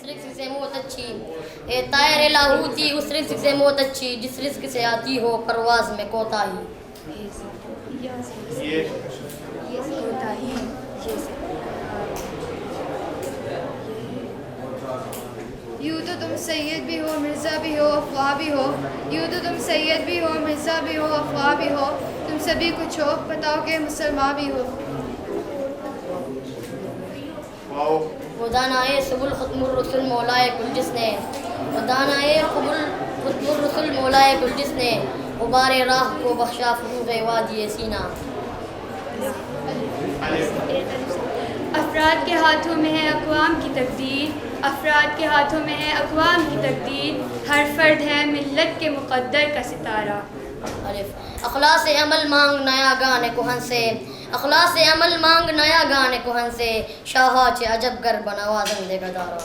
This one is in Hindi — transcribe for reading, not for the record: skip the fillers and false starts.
रिस्क से मौत अच्छी, ए तायर लाहूती उस रिस्क से मौत अच्छी, जिस रिस्क से आती हो परवाज़ में कोताही। यूँ तो तुम सैयद भी हो, मिर्ज़ा भी हो, अफ़वाह भी हो। यूँ तो तुम सैयद भी हो, मिर्ज़ा भी हो, अफ़वाह भी हो। तुम सभी कुछ हो, बताओ कि मुसलमान भी हो। खुदानाए सुबुल खुतमुर रसूल मौलाए कुल जिसने, खुदानाए खुतमुर रसूल मौलाए कुल जिसने, गुबारे राह को बख्शा फ़ुरूग़ वादी सीना। अफराद के हाथों में है अक़वाम की तकदीर, अफराद के हाथों में है अक़वाम की तकदीर। हर फर्द है मिल्लत के मुक़द्दर का सितारा। अखलास अमल मांग नया गाने कुहन से, अखलास अमल मांग नया गाने कुहन से, शाहा चे अजब गर बनावा ज़ंदे गदारा।